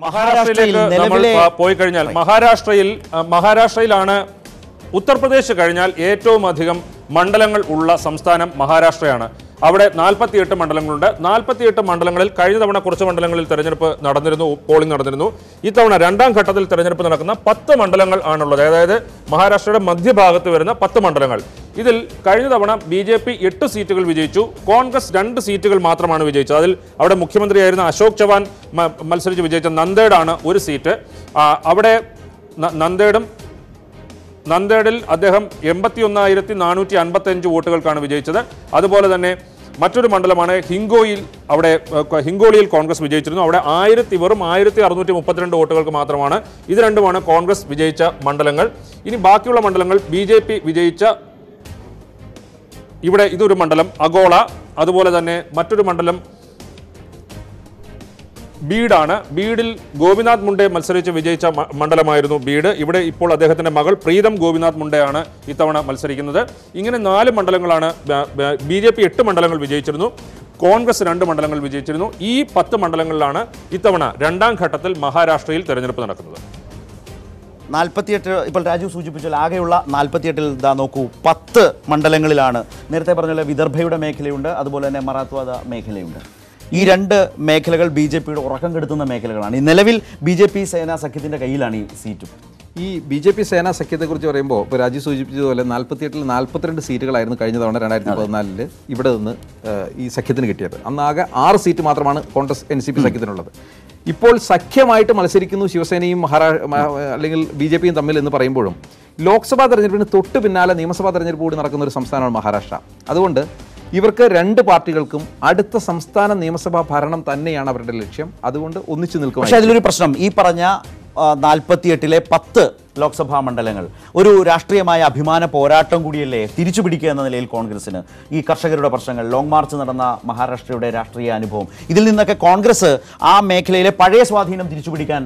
മഹാരാഷ്ട്രയിലേക്ക് പോയി കഴിഞ്ഞാൽ മഹാരാഷ്ട്രയിലാണ് ഉത്തർപ്രദേശ് കഴിഞ്ഞാൽ ഏറ്റവും അധികം മണ്ഡലങ്ങൾ ഉള്ള സംസ്ഥാനം മഹാരാഷ്ട്രയാണ്. അവിടെ 48 മണ്ഡലങ്ങളുണ്ട്. 48 മണ്ഡലങ്ങളിൽ കഴിഞ്ഞ തവണ കുറച്ച് മണ്ഡലങ്ങളിൽ തെരഞ്ഞെടുപ്പ് നടന്നിരുന്നു, പോളിംഗ് നടന്നിരുന്നു. ഇത്തവണ രണ്ടാം ഘട്ടത്തിൽ തെരഞ്ഞെടുപ്പ് നടക്കുന്ന 10 മണ്ഡലങ്ങൾ ആണുള്ളത്. അതായത് മഹാരാഷ്ട്രയുടെ മധ്യഭാഗത്ത് വരുന്ന 10 മണ്ഡലങ്ങൾ. ഇതിൽ കഴിഞ്ഞ തവണ BJP 8 സീറ്റുകൾ വിജയിച്ചു, കോൺഗ്രസ് 2 സീറ്റുകൾ മാത്രമാണ് വിജയിച്ചത്. അതിൽ അവിടെ മുഖ്യമന്ത്രിയായിരുന്ന അശോക് ചവാൻ മത്സരിച്ച് വിജയിച്ച നന്ദേഡാണ് ഒരു സീറ്റ്. അവിടെ നന്ദേഡിൽ അദ്ദേഹം 81,455 വോട്ടുകൾക്കാണ് വിജയിച്ചത്. അതുപോലെ തന്നെ മറ്റൊരു മണ്ഡലമാണ് ഹിങ്കോയിൽ. അവിടെ ഹിങ്കോളിയിൽ കോൺഗ്രസ് വിജയിച്ചിരുന്നു. അവിടെ വെറും 1,632 വോട്ടുകൾക്ക് മാത്രമാണ്. ഇത് രണ്ടുമാണ് കോൺഗ്രസ് വിജയിച്ച മണ്ഡലങ്ങൾ. ഇനി ബാക്കിയുള്ള മണ്ഡലങ്ങൾ BJP വിജയിച്ച, ഇവിടെ ഇതൊരു മണ്ഡലം അഗോള. അതുപോലെ തന്നെ മറ്റൊരു മണ്ഡലം ബീഡാണ്. ബീഡിൽ ഗോപിനാഥ് മുണ്ടെ മത്സരിച്ച് വിജയിച്ച മണ്ഡലമായിരുന്നു ബീഡ്. ഇവിടെ ഇപ്പോൾ അദ്ദേഹത്തിന്റെ മകൾ പ്രീതം ഗോപിനാഥ് മുണ്ടെയാണ് ഇത്തവണ മത്സരിക്കുന്നത്. ഇങ്ങനെ 4 മണ്ഡലങ്ങളാണ്. BJP 8 മണ്ഡലങ്ങൾ വിജയിച്ചിരുന്നു, കോൺഗ്രസ് 2 മണ്ഡലങ്ങൾ വിജയിച്ചിരുന്നു. ഈ 10 മണ്ഡലങ്ങളിലാണ് ഇത്തവണ രണ്ടാം ഘട്ടത്തിൽ മഹാരാഷ്ട്രയിൽ തെരഞ്ഞെടുപ്പ് നടക്കുന്നത്. 48 ഇപ്പോൾ രാജു സൂചിപ്പിച്ചാൽ ആകെയുള്ള 48-ൽ നോക്കൂ 10 മണ്ഡലങ്ങളിലാണ്. നേരത്തെ പറഞ്ഞ വിദർഭയുടെ മേഖലയുണ്ട്, അതുപോലെ തന്നെ മറാത്വാദ മേഖലയുണ്ട്. ഈ 2 മേഖലകൾ BJPയുടെ ഉറക്കം കെടുത്തുന്ന മേഖലകളാണ്. ഈ നിലവിൽ BJP സേനാ സഖ്യത്തിൻ്റെ കയ്യിലാണ് ഈ സീറ്റും. ഈ BJP സേനാ സഖ്യത്തെക്കുറിച്ച് പറയുമ്പോൾ ഇപ്പോൾ രാജു സൂചിപ്പിച്ചതുപോലെ 48-ൽ 42 സീറ്റുകളായിരുന്നു കഴിഞ്ഞ തവണ 2014 ഇവിടെ നിന്ന് ഈ സഖ്യത്തിന് കിട്ടിയത്. അന്നാകെ 6 സീറ്റ് മാത്രമാണ് കോൺഗ്രസ് NCP സഖ്യത്തിനുള്ളത്. ഇപ്പോൾ സഖ്യമായിട്ട് മത്സരിക്കുന്നു ശിവസേനയും അല്ലെങ്കിൽ BJPയും തമ്മിൽ എന്ന് പറയുമ്പോഴും ലോക്സഭാ തെരഞ്ഞെടുപ്പിന് തൊട്ട് പിന്നാലെ നിയമസഭാ തെരഞ്ഞെടുപ്പ് കൂടി നടക്കുന്ന ഒരു സംസ്ഥാനമാണ് മഹാരാഷ്ട്ര. അതുകൊണ്ട് ഇവർക്ക് 2 പാർട്ടികൾക്കും അടുത്ത സംസ്ഥാന നിയമസഭാ ഭരണം തന്നെയാണ് അവരുടെ ലക്ഷ്യം. അതുകൊണ്ട് ഒന്നിച്ചു നിൽക്കും. പക്ഷേ അതിലൊരു പ്രശ്നം, ഈ പറഞ്ഞ 48-ലെ 10 ലോക്സഭാ മണ്ഡലങ്ങൾ ഒരു രാഷ്ട്രീയമായ അഭിമാന പോരാട്ടം കൂടിയല്ലേ തിരിച്ചു പിടിക്കുക എന്ന നിലയിൽ കോൺഗ്രസിന്? ഈ കർഷകരുടെ പ്രശ്നങ്ങൾ, ലോങ് മാർച്ച് നടന്ന മഹാരാഷ്ട്രയുടെ രാഷ്ട്രീയ അനുഭവം, ഇതിൽ നിന്നൊക്കെ കോൺഗ്രസ് ആ മേഖലയിലെ പഴയ സ്വാധീനം തിരിച്ചുപിടിക്കാൻ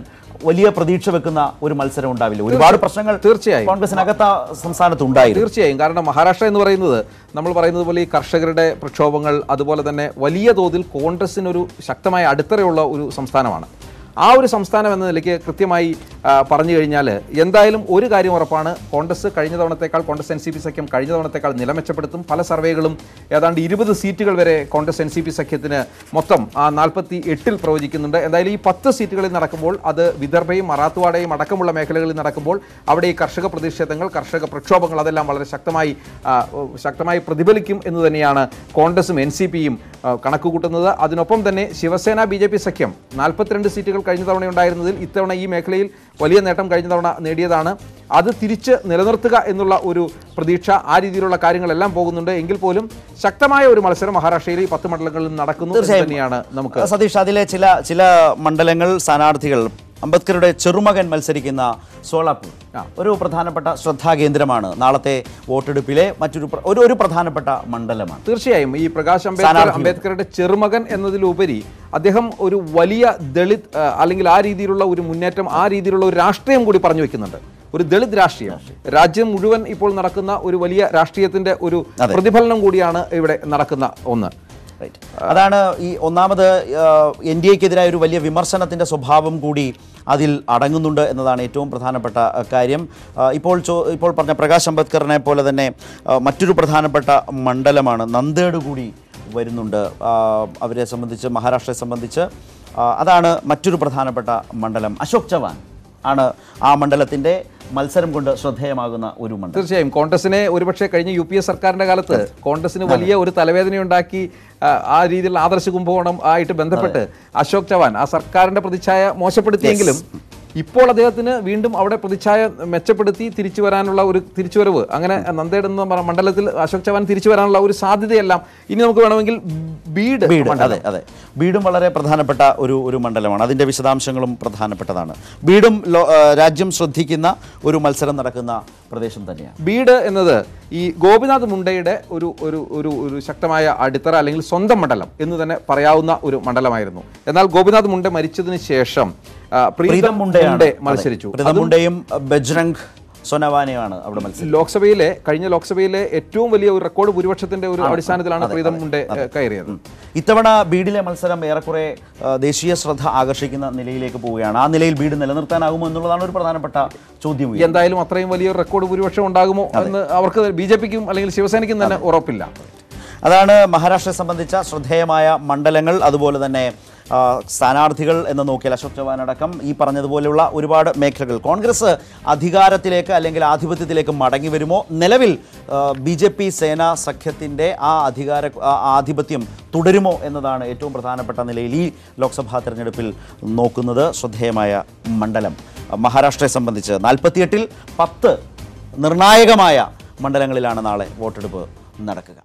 വലിയ പ്രതീക്ഷ വെക്കുന്ന ഒരു മത്സരം ഉണ്ടാവില്ല. ഒരുപാട് പ്രശ്നങ്ങൾ തീർച്ചയായും കോൺഗ്രസിനകത്ത സംസ്ഥാനത്ത് ഉണ്ടായിരുന്നു. തീർച്ചയായും. കാരണം മഹാരാഷ്ട്ര എന്ന് പറയുന്നത് നമ്മൾ പറയുന്നത് പോലെ ഈ കർഷകരുടെ പ്രക്ഷോഭങ്ങൾ, അതുപോലെ തന്നെ വലിയ തോതിൽ കോൺഗ്രസിനൊരു ശക്തമായ അടിത്തറയുള്ള ഒരു സംസ്ഥാനമാണ്. ആ ഒരു സംസ്ഥാനം എന്ന നിലയ്ക്ക് കൃത്യമായി പറഞ്ഞു കഴിഞ്ഞാൽ എന്തായാലും ഒരു കാര്യം ഉറപ്പാണ്, കോൺഗ്രസ് കോൺഗ്രസ് NCP സഖ്യം കഴിഞ്ഞ തവണത്തേക്കാൾ നില മെച്ചപ്പെടുത്തും. പല സർവേകളും ഏതാണ്ട് 20 സീറ്റുകൾ വരെ കോൺഗ്രസ് NCP സഖ്യത്തിന് മൊത്തം 48-ൽ പ്രവചിക്കുന്നുണ്ട്. എന്തായാലും ഈ 10 സീറ്റുകളിൽ നടക്കുമ്പോൾ, അത് വിദർഭയും മറാത്ത്വാഡയും അടക്കമുള്ള മേഖലകളിൽ നടക്കുമ്പോൾ അവിടെ ഈ കർഷക പ്രതിഷേധങ്ങൾ, കർഷക പ്രക്ഷോഭങ്ങൾ അതെല്ലാം വളരെ ശക്തമായി പ്രതിഫലിക്കും എന്ന് തന്നെയാണ് കോൺഗ്രസും NCPയും കണക്കുകൂട്ടുന്നത്. അതിനൊപ്പം തന്നെ ശിവസേന BJP സഖ്യം 42 സീറ്റുകൾ കഴിഞ്ഞ തവണ ഉണ്ടായിരുന്നതിൽ ഇത്തവണ ഈ മേഖലയിൽ വലിയ നേട്ടം കഴിഞ്ഞ തവണ നേടിയതാണ്. അത് തിരിച്ച് നിലനിർത്തുക എന്നുള്ള ഒരു പ്രതീക്ഷ, ആ രീതിയിലുള്ള കാര്യങ്ങളെല്ലാം പോകുന്നുണ്ട്. എങ്കിൽ പോലും ശക്തമായ ഒരു മത്സരം മഹാരാഷ്ട്രയിലെ ഈ 10 മണ്ഡലങ്ങളിൽ നടക്കുന്നു തന്നെയാണ് നമുക്ക്. സതീഷ്, അതിലെ ചില മണ്ഡലങ്ങൾ സ്ഥാനാർത്ഥികൾ അംബേദ്കറുടെ ചെറുമകൻ മത്സരിക്കുന്ന സോളാപൂർ ഒരു പ്രധാനപ്പെട്ട ശ്രദ്ധാകേന്ദ്രമാണ്. നാളത്തെ വോട്ടെടുപ്പിലെ ഒരു പ്രധാനപ്പെട്ട മണ്ഡലമാണ്. തീർച്ചയായും ഈ പ്രകാശ് അംബേദ്കറുടെ ചെറുമകൻ എന്നതിലുപരി അദ്ദേഹം ഒരു വലിയ ദളിത് അല്ലെങ്കിൽ ആ രീതിയിലുള്ള ഒരു മുന്നേറ്റം, ആ രീതിയിലുള്ള ഒരു രാഷ്ട്രീയം കൂടി പറഞ്ഞു വെക്കുന്നുണ്ട്. ഒരു ദളിത് രാഷ്ട്രീയം രാജ്യം മുഴുവൻ ഇപ്പോൾ നടക്കുന്ന ഒരു വലിയ രാഷ്ട്രീയത്തിന്റെ ഒരു പ്രതിഫലനം കൂടിയാണ് ഇവിടെ നടക്കുന്ന ഒന്ന്. അതാണ് ഈ ഒന്നാമത് NDAക്കെതിരായ ഒരു വലിയ വിമർശനത്തിൻ്റെ സ്വഭാവം കൂടി അതിൽ അടങ്ങുന്നുണ്ട് എന്നതാണ് ഏറ്റവും പ്രധാനപ്പെട്ട കാര്യം. ഇപ്പോൾ പറഞ്ഞ പ്രകാശ് അംബേദ്കറിനെ പോലെ തന്നെ മറ്റൊരു പ്രധാനപ്പെട്ട മണ്ഡലമാണ് നന്ദേഡ് കൂടി വരുന്നുണ്ട് അവരെ സംബന്ധിച്ച്, മഹാരാഷ്ട്രയെ സംബന്ധിച്ച്. അതാണ് മറ്റൊരു പ്രധാനപ്പെട്ട മണ്ഡലം. അശോക് ചവാൻ ആണ് ആ മണ്ഡലത്തിൻ്റെ മത്സരം കൊണ്ട് ശ്രദ്ധേയമാകുന്ന ഒരു മണ്ഡലം. തീർച്ചയായും കോൺഗ്രസിനെ ഒരുപക്ഷെ കഴിഞ്ഞ UPA സർക്കാരിന്റെ കാലത്ത് കോൺഗ്രസിന് വലിയ ഒരു തലവേദനയുണ്ടാക്കി ആ രീതിയിലുള്ള ആദർശ കുംഭകോണം ആയിട്ട് ബന്ധപ്പെട്ട് അശോക് ചവാൻ ആ സർക്കാരിന്റെ പ്രതിച്ഛായ മോശപ്പെടുത്തിയെങ്കിലും ഇപ്പോൾ അദ്ദേഹത്തിന് വീണ്ടും അവിടെ പ്രതിച്ഛായ മെച്ചപ്പെടുത്തി തിരിച്ചു വരാനുള്ള ഒരു തിരിച്ചുവരവ്, അങ്ങനെ നന്ദേഡ് എന്ന മണ്ഡലത്തിൽ അശോക് ചവാൻ തിരിച്ചു വരാനുള്ള ഒരു സാധ്യതയെല്ലാം ഇനി നമുക്ക് വേണമെങ്കിൽ അതെ ബീഡും വളരെ പ്രധാനപ്പെട്ട ഒരു മണ്ഡലമാണ്. അതിൻ്റെ വിശദാംശങ്ങളും പ്രധാനപ്പെട്ടതാണ്. ബീഡും രാജ്യം ശ്രദ്ധിക്കുന്ന ഒരു മത്സരം നടക്കുന്ന പ്രദേശം തന്നെയാണ്. ബീഡ് എന്നത് ഈ ഗോപിനാഥ് മുണ്ടയുടെ ഒരു ശക്തമായ അടിത്തറ അല്ലെങ്കിൽ സ്വന്തം മണ്ഡലം എന്ന് തന്നെ പറയാവുന്ന ഒരു മണ്ഡലമായിരുന്നു. എന്നാൽ ഗോപിനാഥ് മുണ്ടെ മരിച്ചതിന് ശേഷം പ്രീതം മുണ്ടെ മത്സരിച്ചു. പ്രീതം മുണ്ടെയും ബജ്രംഗ് സോനവാനെയാണ് അവിടെ മത്സരം. കഴിഞ്ഞ ലോക്സഭയിലെ ഏറ്റവും വലിയ ഒരു റെക്കോർഡ് ഭൂരിപക്ഷത്തിന്റെ ഒരു അടിസ്ഥാനത്തിലാണ് പ്രീതം മുണ്ടേ കയറിയത്. ഇത്തവണ ബീഡിലെ മത്സരം ഏറെക്കുറെ ദേശീയ ശ്രദ്ധ ആകർഷിക്കുന്ന നിലയിലേക്ക് പോവുകയാണ്. ആ നിലയിൽ ബീഡ് നിലനിർത്താനാകുമോ എന്നുള്ളതാണ് ഒരു പ്രധാനപ്പെട്ട ചോദ്യം. എന്തായാലും അത്രയും വലിയ റെക്കോർഡ് ഭൂരിപക്ഷം ഉണ്ടാകുമോ എന്ന് അവർക്ക് ബിജെപിക്കും അല്ലെങ്കിൽ ശിവസേനയ്ക്കും തന്നെ ഉറപ്പില്ല. അതാണ് മഹാരാഷ്ട്രയെ സംബന്ധിച്ച ശ്രദ്ധേയമായ മണ്ഡലങ്ങൾ. അതുപോലെ തന്നെ സ്ഥാനാർത്ഥികൾ എന്ന് നോക്കിയാൽ അശോക് ചവാൻ അടക്കം ഈ പറഞ്ഞതുപോലെയുള്ള ഒരുപാട് മേഖലകൾ. കോൺഗ്രസ് അധികാരത്തിലേക്ക് അല്ലെങ്കിൽ ആധിപത്യത്തിലേക്ക് മടങ്ങി വരുമോ? നിലവിൽ BJP സേന സഖ്യത്തിൻ്റെ ആ ആധിപത്യം തുടരുമോ എന്നതാണ് ഏറ്റവും പ്രധാനപ്പെട്ട നിലയിൽ ഈ ലോക്സഭാ തെരഞ്ഞെടുപ്പിൽ നോക്കുന്നത്. ശ്രദ്ധേയമായ മണ്ഡലം മഹാരാഷ്ട്രയെ സംബന്ധിച്ച് 48-ൽ 10 നിർണായകമായ മണ്ഡലങ്ങളിലാണ് നാളെ വോട്ടെടുപ്പ് നടക്കുക.